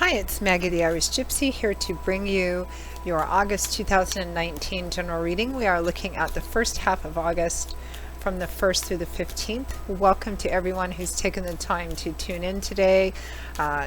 Hi, it's Maggie the Irish Gypsy here to bring you your August 2019 general reading. We are looking at the first half of August from the 1st through the 15th. Welcome to everyone who's taken the time to tune in today,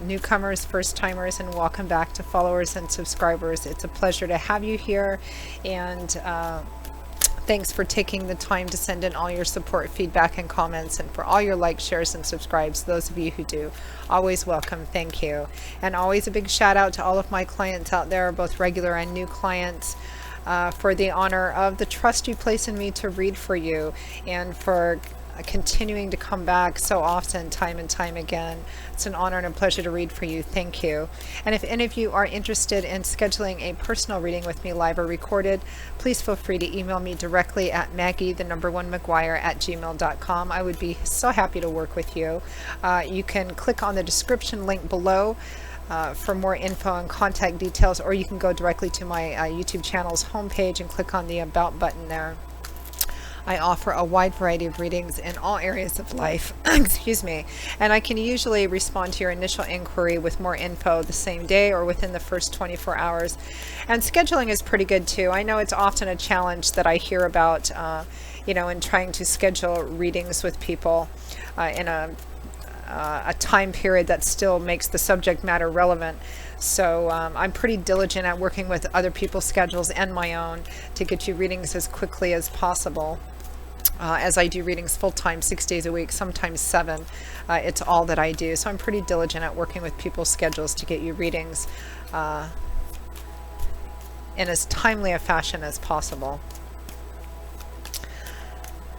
newcomers, first timers, and welcome back to followers and subscribers. It's a pleasure to have you here, and thanks for taking the time to send in all your support, feedback, and comments, and for all your likes, shares, and subscribes. Those of you who do, always welcome. Thank you. And always a big shout out to all of my clients out there, both regular and new clients, for the honor of the trust you place in me to read for you, and for continuing to come back so often, time and time again. It's an honor and a pleasure to read for you. Thank you. And if any of you are interested in scheduling a personal reading with me, live or recorded, please feel free to email me directly at maggie1mcguire@gmail.com. I would be so happy to work with you. You can click on the description link below for more info and contact details, or you can go directly to my YouTube channel's homepage and click on the About button there. I offer a wide variety of readings in all areas of life, excuse me, and I can usually respond to your initial inquiry with more info the same day or within the first 24 hours. And scheduling is pretty good too. I know it's often a challenge that I hear about, in trying to schedule readings with people in a time period that still makes the subject matter relevant. So I'm pretty diligent at working with other people's schedules and my own to get you readings as quickly as possible. As I do readings full-time, 6 days a week, sometimes 7. It's all that I do. So I'm pretty diligent at working with people's schedules to get you readings in as timely a fashion as possible.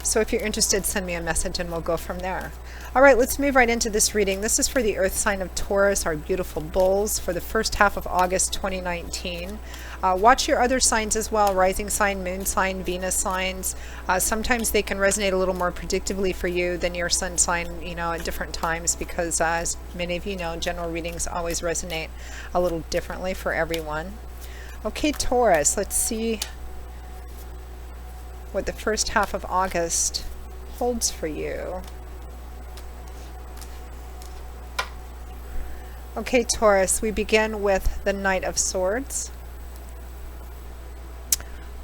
So if you're interested, send me a message and we'll go from there. All right, let's move right into this reading. This is for the earth sign of Taurus, our beautiful bulls, for the first half of August 2019. Watch your other signs as well, rising sign, moon sign, Venus signs. Sometimes they can resonate a little more predictably for you than your sun sign, at different times, because as many of you know, general readings always resonate a little differently for everyone. Okay, Taurus, let's see what the first half of August holds for you. Okay, Taurus, we begin with the Knight of Swords,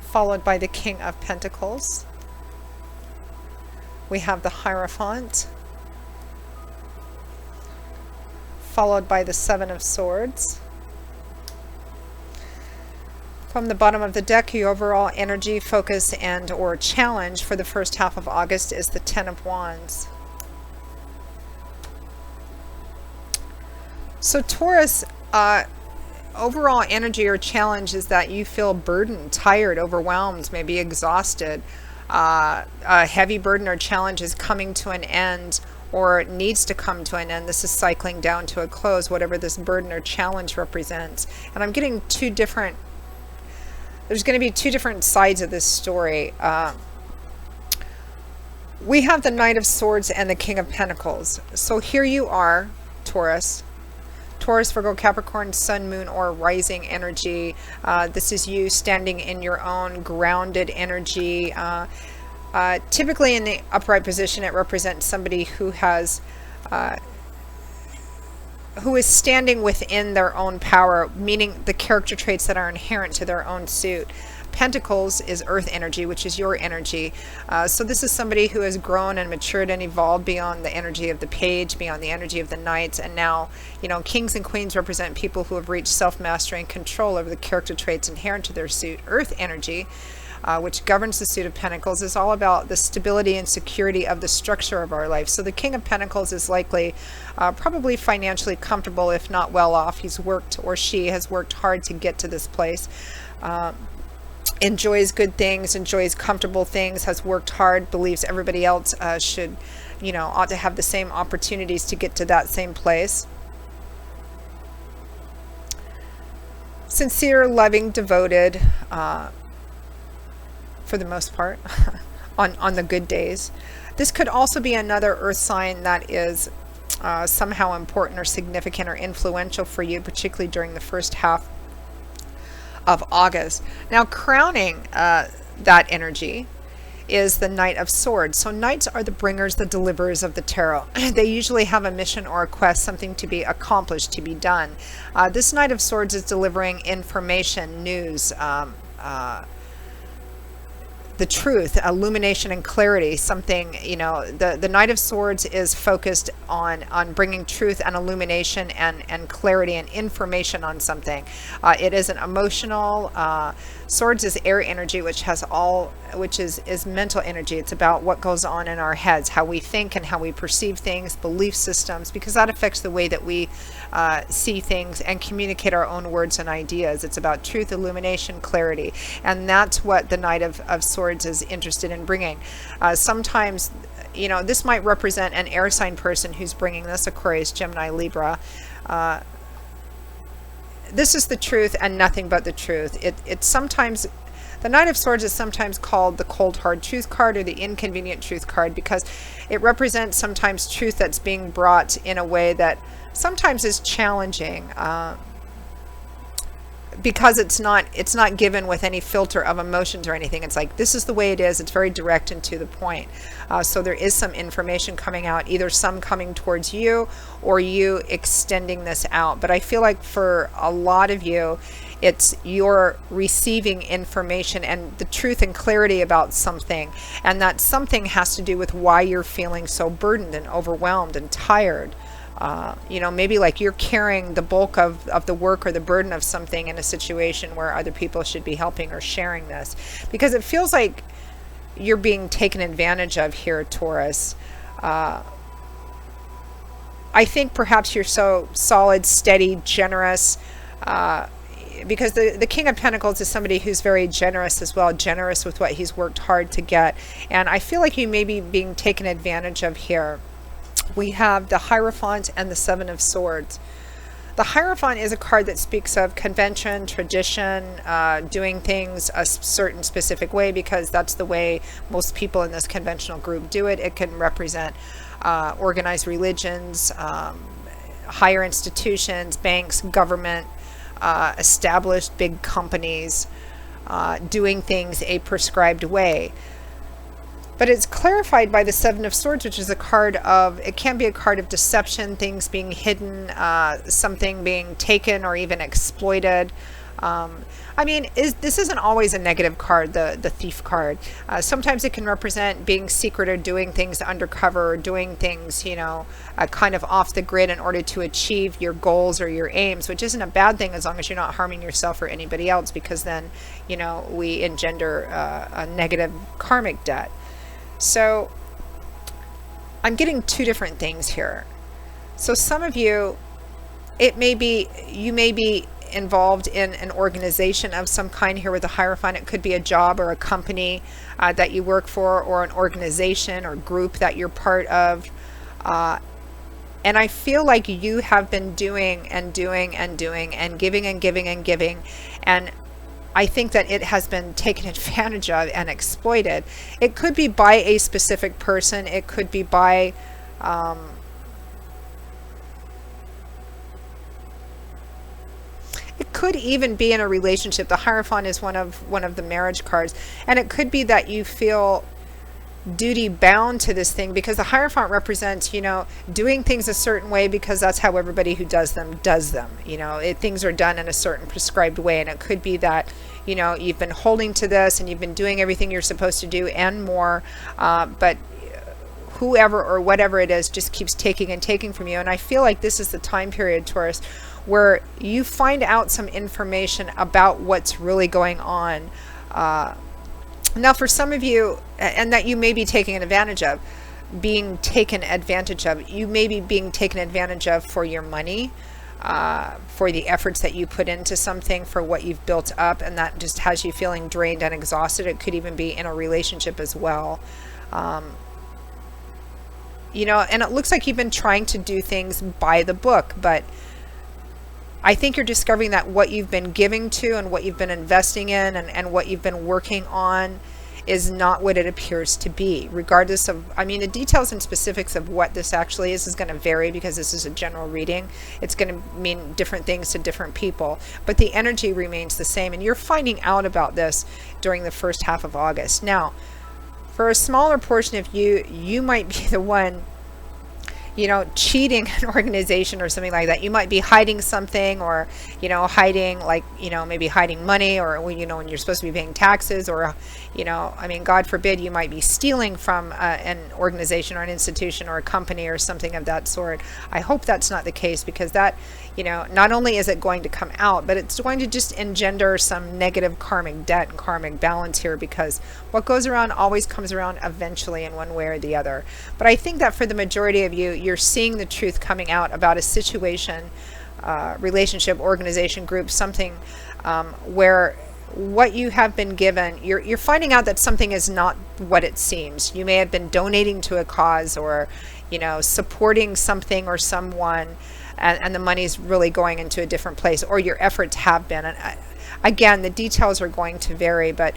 followed by the King of Pentacles. We have the Hierophant, followed by the Seven of Swords. From the bottom of the deck, your overall energy, focus, and or challenge for the first half of August is the Ten of Wands. So Taurus, overall energy or challenge is that you feel burdened, tired, overwhelmed, maybe exhausted. A heavy burden or challenge is coming to an end, or needs to come to an end. This is cycling down to a close, whatever this burden or challenge represents. And I'm getting there's going to be two different sides of this story. We have the Knight of Swords and the King of Pentacles. So here you are, Taurus, Virgo, Capricorn, Sun, Moon, or Rising energy. This is you standing in your own grounded energy. Typically in the upright position, it represents somebody who is standing within their own power, meaning the character traits that are inherent to their own suit. Pentacles is earth energy, which is your energy. So this is somebody who has grown and matured and evolved beyond the energy of the page, beyond the energy of the knights. And now, kings and queens represent people who have reached self-mastery and control over the character traits inherent to their suit. Earth energy, which governs the suit of Pentacles, is all about the stability and security of the structure of our life. So the King of Pentacles is likely probably financially comfortable, if not well off. He's worked, or she has worked hard to get to this place. Enjoys good things, enjoys comfortable things, has worked hard, believes everybody else ought to have the same opportunities to get to that same place. Sincere, loving, devoted, for the most part, on the good days. This could also be another earth sign that is somehow important or significant or influential for you, particularly during the first half of August. Now, crowning that energy is the Knight of Swords. So knights are the bringers, the deliverers of the tarot. They usually have a mission or a quest, something to be accomplished, to be done. This Knight of Swords is delivering information, news, the truth, illumination and clarity, something, the Knight of Swords is focused on bringing truth and illumination and clarity and information on something. It is an emotional, Swords is air energy, which is mental energy. It's about what goes on in our heads, how we think and how we perceive things, belief systems, because that affects the way that we see things and communicate our own words and ideas. It's about truth, illumination, clarity, and that's what the Knight of Swords is interested in bringing. Sometimes, this might represent an air sign person who's bringing this, Aquarius, Gemini, Libra. This is the truth and nothing but the truth. It's sometimes, the Knight of Swords is sometimes called the cold hard truth card or the inconvenient truth card, because it represents sometimes truth that's being brought in a way that sometimes is challenging, because it's not given with any filter of emotions or anything. It's like, this is the way it is. It's very direct and to the point. So there is some information coming out, either some coming towards you or you extending this out. But I feel like for a lot of you, it's you're receiving information and the truth and clarity about something, and that something has to do with why you're feeling so burdened and overwhelmed and tired. Maybe like you're carrying the bulk of the work or the burden of something in a situation where other people should be helping or sharing this, because it feels like you're being taken advantage of here, Taurus. I think perhaps you're so solid, steady, generous, because the King of Pentacles is somebody who's very generous as well, generous with what he's worked hard to get. And I feel like you may be being taken advantage of here. We have the Hierophant and the Seven of Swords. The Hierophant is a card that speaks of convention, tradition, doing things a certain specific way, because that's the way most people in this conventional group do it. It can represent organized religions, higher institutions, banks, government, established big companies, doing things a prescribed way. But it's clarified by the Seven of Swords, which is a card of, it can be a card of deception, things being hidden, something being taken or even exploited. This isn't always a negative card, the Thief card. Sometimes it can represent being secret or doing things undercover, or doing things, kind of off the grid in order to achieve your goals or your aims, which isn't a bad thing as long as you're not harming yourself or anybody else, because then, we engender a negative karmic debt. So I'm getting two different things here. So some of you, you may be involved in an organization of some kind here with the Hierophant. It could be a job or a company that you work for, or an organization or group that you're part of. And I feel like you have been doing and doing and doing and giving and giving and giving. And I think that it has been taken advantage of and exploited. It could be by a specific person. It could be by it could even be in a relationship. The Hierophant is one of the marriage cards, and it could be that you feel duty bound to this thing, because the Hierophant represents, doing things a certain way because that's how everybody who does them. Things are done in a certain prescribed way. And it could be that, you've been holding to this and you've been doing everything you're supposed to do and more, but whoever or whatever it is just keeps taking and taking from you. And I feel like this is the time period, Taurus, where you find out some information about what's really going on. Now, for some of you, and that you may be taking advantage of, you may be being taken advantage of for your money, for the efforts that you put into something, for what you've built up, and that just has you feeling drained and exhausted. It could even be in a relationship as well. And it looks like you've been trying to do things by the book, but I think you're discovering that what you've been giving to and what you've been investing in and what you've been working on is not what it appears to be, regardless of, the details and specifics of what this actually is going to vary, because this is a general reading. It's going to mean different things to different people, but the energy remains the same, and you're finding out about this during the first half of August. Now, For a smaller portion of you, you might be the one, cheating an organization or something like that. You might be hiding something, or, hiding, like, maybe hiding money, or, when you're supposed to be paying taxes, or, God forbid, you might be stealing from an organization or an institution or a company or something of that sort. I hope that's not the case, because that, not only is it going to come out, but it's going to just engender some negative karmic debt and karmic balance here, because what goes around always comes around eventually in one way or the other. But I think that for the majority of you, you're seeing the truth coming out about a situation, relationship, organization, group, something where what you have been given, you're finding out that something is not what it seems. You may have been donating to a cause, or supporting something or someone, and the money's really going into a different place, or your efforts have been. And again, the details are going to vary, but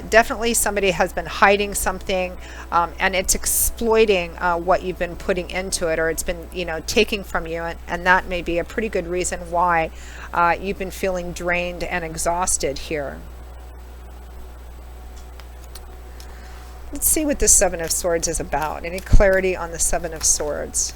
definitely somebody has been hiding something, and it's exploiting what you've been putting into it, or it's been taking from you, and that may be a pretty good reason why you've been feeling drained and exhausted here. Let's see what the Seven of Swords is about. Any clarity on the Seven of Swords?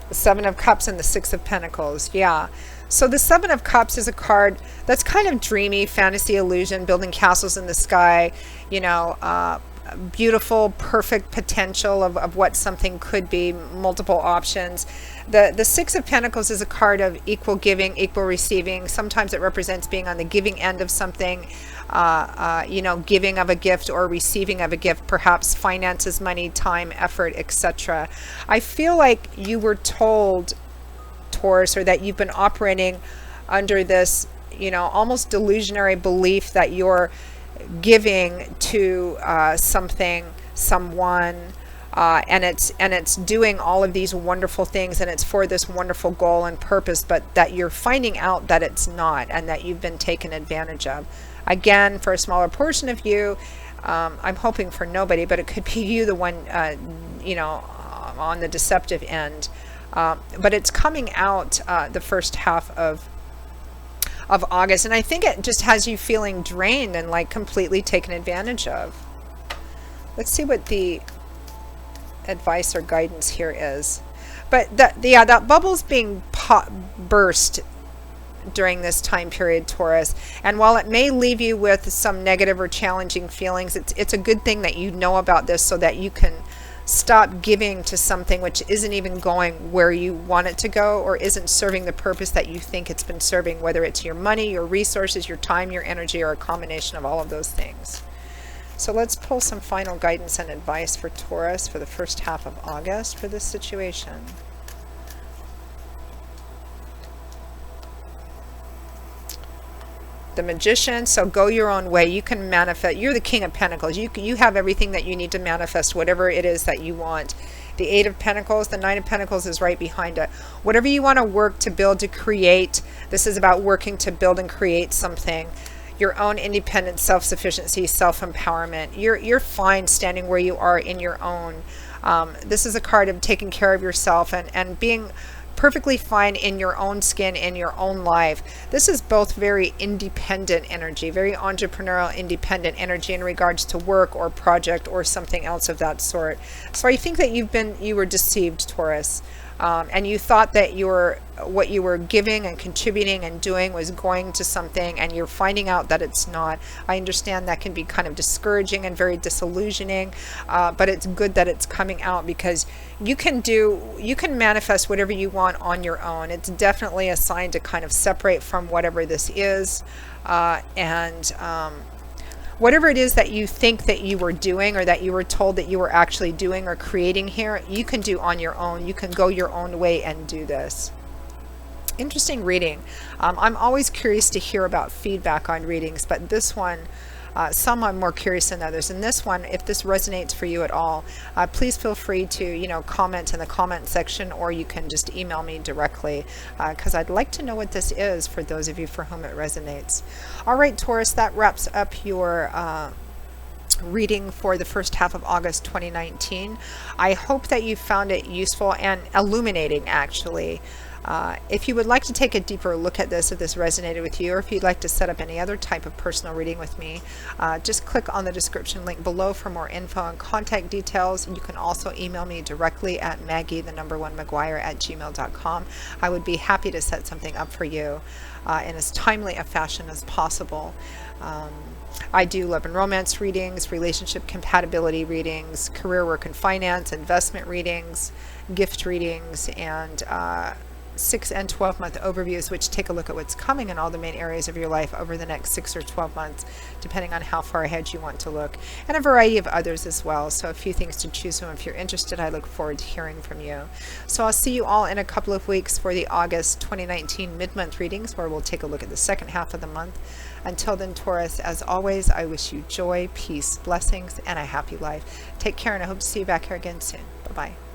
The Seven of Cups and the Six of Pentacles. Yeah. So the Seven of Cups is a card that's kind of dreamy, fantasy illusion, building castles in the sky, beautiful, perfect potential of what something could be, multiple options. The Six of Pentacles is a card of equal giving, equal receiving. Sometimes it represents being on the giving end of something, giving of a gift or receiving of a gift, perhaps finances, money, time, effort, etc. I feel like you were told, Taurus, or that you've been operating under this, almost delusionary belief that you're giving to something, someone, and it's doing all of these wonderful things, and it's for this wonderful goal and purpose, but that you're finding out that it's not, and that you've been taken advantage of. Again, for a smaller portion of you, I'm hoping for nobody, but it could be you, the one, on the deceptive end. But it's coming out the first half of August, and I think it just has you feeling drained and like completely taken advantage of. Let's see what the advice or guidance here is. But that bubble's being burst during this time period, Taurus, and while it may leave you with some negative or challenging feelings, it's a good thing that you know about this, so that you can stop giving to something which isn't even going where you want it to go, or isn't serving the purpose that you think it's been serving, whether it's your money, your resources, your time, your energy, or a combination of all of those things. So let's pull some final guidance and advice for Taurus for the first half of August for this situation. The Magician. So go your own way. You can manifest. You're the King of Pentacles. You have everything that you need to manifest whatever it is that you want. The Eight of Pentacles, the Nine of Pentacles is right behind it. Whatever you want to work to build, to create, this is about working to build and create something. Your own independence, self-sufficiency, self-empowerment. You're fine standing where you are in your own. This is a card of taking care of yourself and being perfectly fine in your own skin, in your own life. This is both very independent energy, very entrepreneurial, independent energy in regards to work or project or something else of that sort. So I think that you were deceived, Taurus. And you thought that what you were giving and contributing and doing was going to something, and you're finding out that it's not. I understand that can be kind of discouraging and very disillusioning, but it's good that it's coming out, because you can manifest whatever you want on your own. It's definitely a sign to kind of separate from whatever this is, whatever it is that you think that you were doing, or that you were told that you were actually doing or creating here, you can do on your own. You can go your own way and do this. Interesting reading. I'm always curious to hear about feedback on readings, but this one, some I'm more curious than others. And this one, if this resonates for you at all, please feel free to, comment in the comment section, or you can just email me directly, because I'd like to know what this is for those of you for whom it resonates. All right, Taurus, that wraps up your reading for the first half of August 2019. I hope that you found it useful and illuminating, actually. If you would like to take a deeper look at this, if this resonated with you, or if you'd like to set up any other type of personal reading with me, just click on the description link below for more info and contact details. You can also email me directly at Maggie1McGuire@gmail.com. I would be happy to set something up for you in as timely a fashion as possible. I do love and romance readings, relationship compatibility readings, career, work, and finance, investment readings, gift readings, and 6 and 12 month overviews, which take a look at what's coming in all the main areas of your life over the next 6 or 12 months, depending on how far ahead you want to look, and a variety of others as well. So a few things to choose from. If you're interested, I look forward to hearing from you. So I'll see you all in a couple of weeks for the August 2019 mid-month readings, where we'll take a look at the second half of the month. Until then, Taurus, as always, I wish you joy, peace, blessings, and a happy life. Take care, and I hope to see you back here again soon. Bye-bye.